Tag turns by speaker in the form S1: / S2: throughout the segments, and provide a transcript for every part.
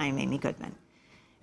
S1: I'm Amy Goodman.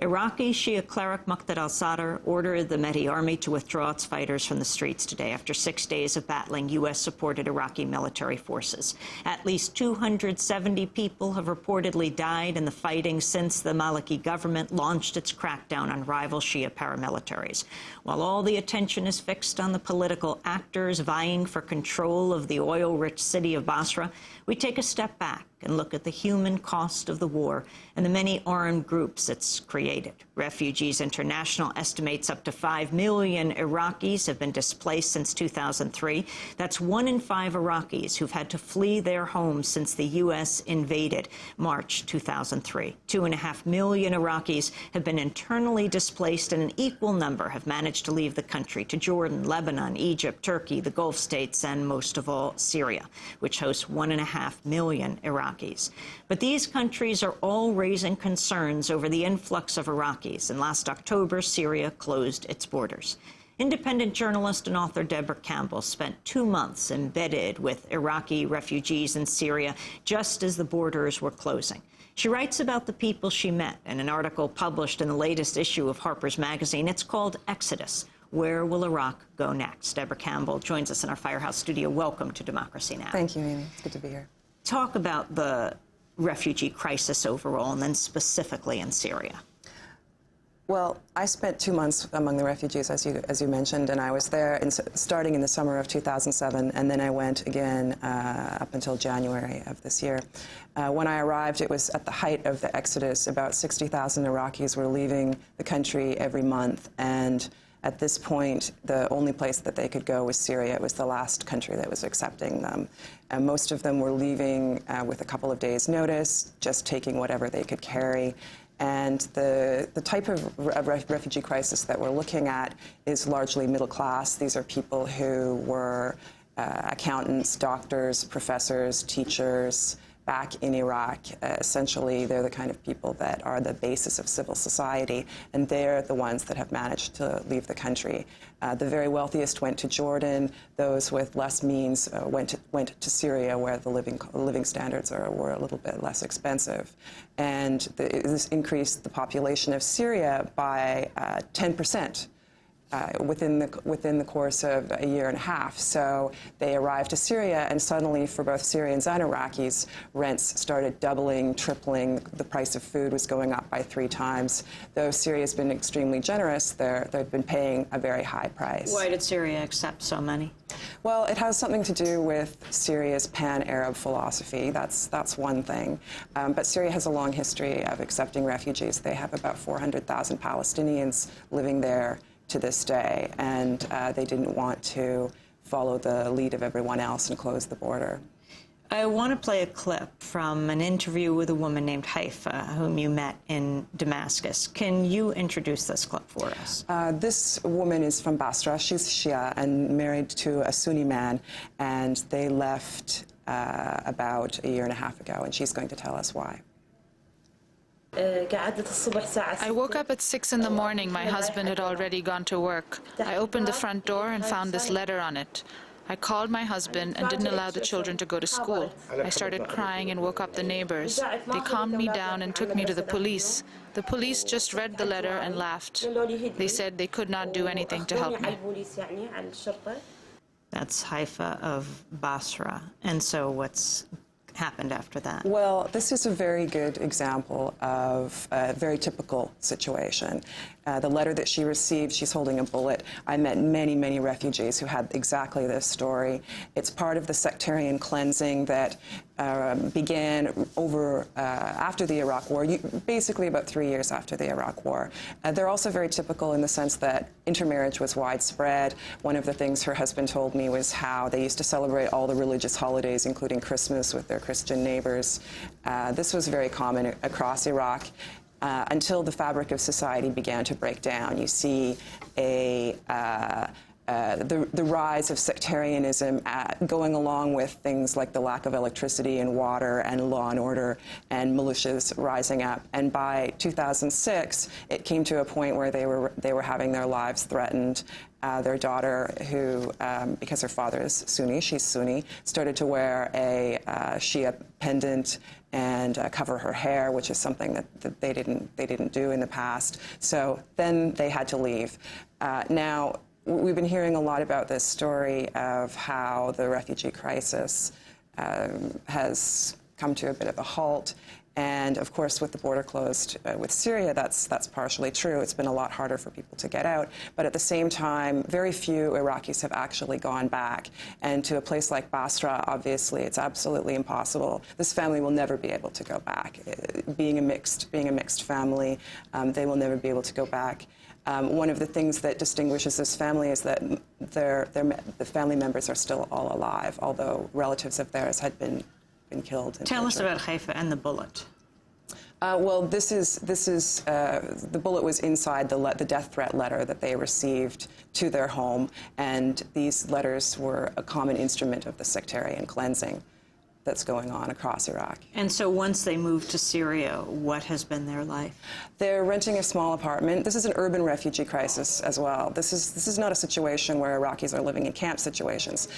S1: Iraqi Shia cleric Muqtada al-Sadr ordered the Mehdi army to withdraw its fighters from the streets today after 6 days of battling U.S.-supported Iraqi military forces. At least 270 people have reportedly died in the fighting since the Maliki government launched its crackdown on rival Shia paramilitaries. While all the attention is fixed on the political actors vying for control of the oil-rich city of Basra, we take a step back and look at the human cost of the war and the many armed groups it's created. Refugees International estimates up to 5 million Iraqis have been displaced since 2003. That's 1 in 5 Iraqis who've had to flee their homes since the U.S. invaded March 2003. 2.5 million Iraqis have been internally displaced, and an equal number have managed to leave the country to Jordan, Lebanon, Egypt, Turkey, the Gulf states, and most of all, Syria, which hosts 1.5 million Iraqis. But these countries are all raising concerns over the influx of Iraqis, and last October, Syria closed its borders. Independent journalist and author Deborah Campbell spent 2 months embedded with Iraqi refugees in Syria just as the borders were closing. She writes about the people she met in an article published in the latest issue of Harper's Magazine. It's called Exodus: Where Will Iraq Go Next? Deborah Campbell joins us in our Firehouse studio. Welcome to Democracy Now!
S2: Thank you, Amy. It's good to be here.
S1: Talk about the refugee crisis overall, and then specifically in Syria.
S2: Well, I spent 2 months among the refugees, as you mentioned, and I was there starting in the summer of 2007, and then I went again up until January of this year. When I arrived, it was at the height of the exodus. About 60,000 Iraqis were leaving the country every month, and at this point, the only place that they could go was Syria. It was the last country that was accepting them. And most of them were leaving with a couple of days' notice, just taking whatever they could carry. And the type of refugee crisis that we're looking at is largely middle class. These are people who were accountants, doctors, professors, teachers back in Iraq. Essentially, they're the kind of people that are the basis of civil society, and they're the ones that have managed to leave the country. The very wealthiest went to Jordan. Those with less means went to Syria, where the living standards were a little bit less expensive. And this increased the population of Syria by 10%. Within the course of a year and a half. So they arrived to Syria, and suddenly, for both Syrians and Iraqis, rents started doubling, tripling. The price of food was going up by 3 times. Though Syria's been extremely generous, they've been paying a very high price.
S1: Why did Syria accept so many?
S2: Well, it has something to do with Syria's pan-Arab philosophy. That's one thing. But Syria has a long history of accepting refugees. They have about 400,000 Palestinians living there to this day, and they didn't want to follow the lead of everyone else and close the border.
S1: I want to play a clip from an interview with a woman named Haifa, whom you met in Damascus. Can you introduce this clip for us?
S2: This woman is from Basra. She's Shia and married to a Sunni man, and they left about a year and a half ago, and she's going to tell us why.
S3: I woke up at 6 in the morning. My husband had already gone to work. I opened the front door and found this letter on it. I called my husband and didn't allow the children to go to school. I started crying and woke up the neighbors. They calmed me down and took me to the police. The police just read the letter and laughed. They said they could not do anything to help me.
S1: That's Haifa of Basra. And so what's happened after that?
S2: Well, this is a very good example of a very typical situation. The letter that she received, she's holding a bullet. I met many, many refugees who had exactly this story. It's part of the sectarian cleansing that began after the Iraq War, basically about 3 years after the Iraq War. They're also very typical in the sense that intermarriage was widespread. One of the things her husband told me was how they used to celebrate all the religious holidays, including Christmas, with their Christian neighbors. This was very common across Iraq. Until the fabric of society began to break down. You see a the rise of sectarianism going along with things like the lack of electricity and water and law and order and militias rising up. And by 2006, it came to a point where they were having their lives threatened. Their daughter, who, because her father is Sunni, she's Sunni, started to wear a Shia pendant and cover her hair, which is something that they didn't do in the past. So then they had to leave. Now, we've been hearing a lot about this story of how the refugee crisis has come to a bit of a halt. And of course, with the border closed with Syria, that's partially true. It's been a lot harder for people to get out. But at the same time, very few Iraqis have actually gone back. And to a place like Basra, obviously, it's absolutely impossible. This family will never be able to go back. Being a mixed family, they will never be able to go back. One of the things that distinguishes this family is that the family members are still all alive, although relatives of theirs had been killed.
S1: Tell us about Haifa and the bullet.
S2: Well, this is the bullet was inside the death threat letter that they received to their home, and these letters were a common instrument of the sectarian cleansing that's going on across Iraq.
S1: And so once they moved to Syria, what has been their life?
S2: They're renting a small apartment. This is an urban refugee crisis as well. This is not a situation where Iraqis are living in camp situations.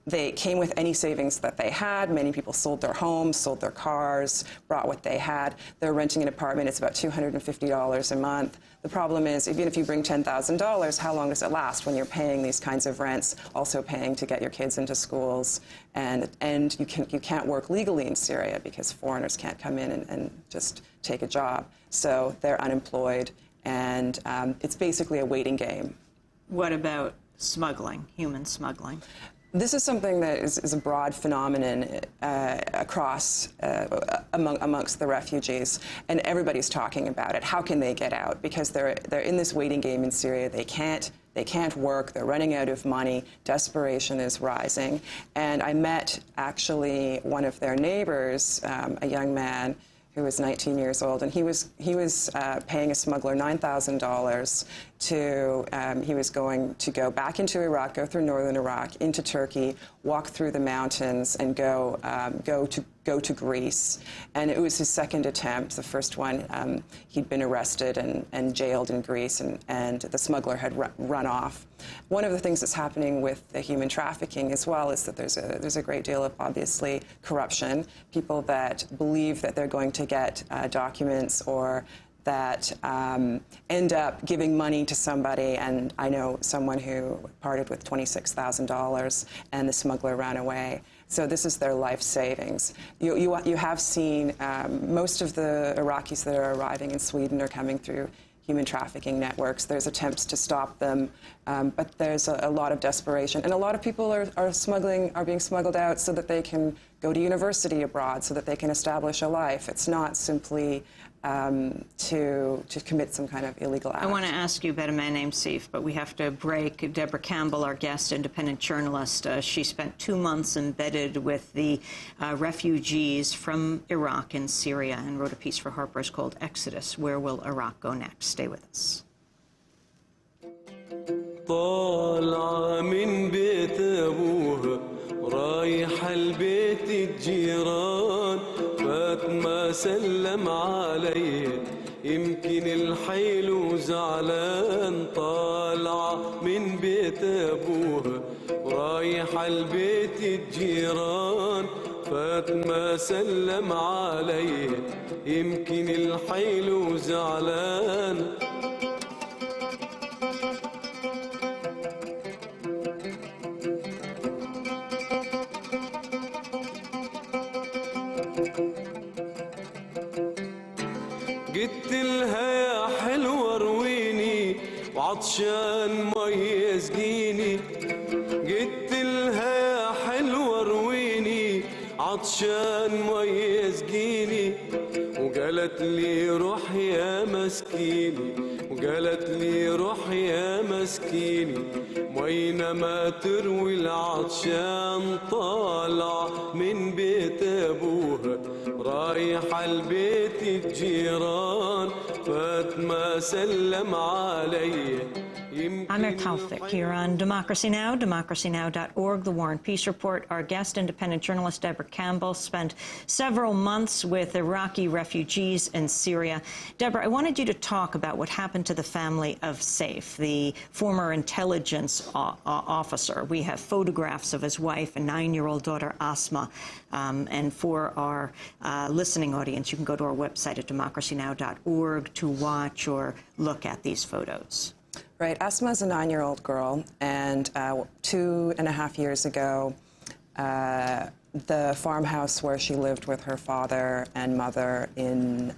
S2: They came with any savings that they had. Many people sold their homes, sold their cars, brought what they had. They're renting an apartment. It's about $250 a month. The problem is, even if you bring $10,000, how long does it last when you're paying these kinds of rents, also paying to get your kids into schools, and you can't work legally in Syria because foreigners can't come in and just take a job. So they're unemployed, and it's basically a waiting game.
S1: What about smuggling, human smuggling?
S2: This is something that is a broad phenomenon across amongst the refugees, and everybody's talking about it. How can they get out? Because they're in this waiting game in Syria. They can't work. They're running out of money. Desperation is rising. And I met actually one of their neighbors, a young man who was 19 years old, and he was paying a smuggler $9,000 he was going to go back into Iraq, go through northern Iraq, into Turkey, walk through the mountains, and go to Greece. And it was his second attempt. The first one, he'd been arrested and jailed in Greece, and the smuggler had run off. One of the things that's happening with the human trafficking as well is that there's a great deal of, obviously, corruption. People that believe that they're going to get documents or that end up giving money to somebody, and I know someone who parted with $26,000 and the smuggler ran away. So this is their life savings. You have seen most of the Iraqis that are arriving in Sweden are coming through human trafficking networks. There's attempts to stop them, but there's a lot of desperation. And a lot of people are being smuggled out so that they can go to university abroad, so that they can establish a life. It's not simply to commit some kind of illegal act.
S1: I want to ask you about a man named Sif, but we have to break. Deborah Campbell, our guest, independent journalist, she spent 2 months embedded with the refugees from Iraq and Syria and wrote a piece for Harper's called Exodus, Where Will Iraq Go Next? Stay with us.
S4: طالعة من بيت أبوها رايحة لبيت الجيران فاطمة سلم علي يمكن الحيل زعلان طالعة من بيت أبوها رايحة لبيت الجيران فاطمة سلم علي يمكن الحيل زعلان قلت لها يا حلوة رويني وعطشان مية يسقيني قلت لها يا حلوة رويني عطشان مية يسقيني وقالت لي روح يا مسكيني وقالت لي روح يا مسكيني وينما تروي العطشان طالع من بيت أبوها رايحة لبيت الجيران فاطمة سلم علي
S1: I'm Taufik here on Democracy Now!, democracynow.org, The War and Peace Report. Our guest, independent journalist Deborah Campbell, spent several months with Iraqi refugees in Syria. Deborah, I wanted you to talk about what happened to the family of Saif, the former intelligence officer. We have photographs of his wife and 9-year-old daughter, Asma. And for our listening audience, you can go to our website at democracynow.org to watch or look at these photos.
S2: Right. Asma is a 9-year-old girl, and 2.5 years ago, the farmhouse where she lived with her father and mother in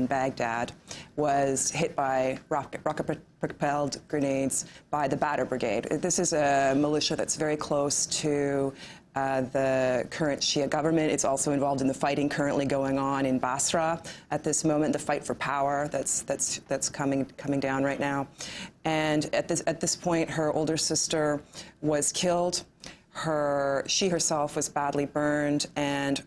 S2: Baghdad was hit by rocket-propelled grenades by the Badr Brigade. This is a militia that's very close to the current Shia government. It's also involved in the fighting currently going on in Basra at this moment, the fight for power that's coming down right now. And at this point, her older sister was killed. She herself was badly burned, and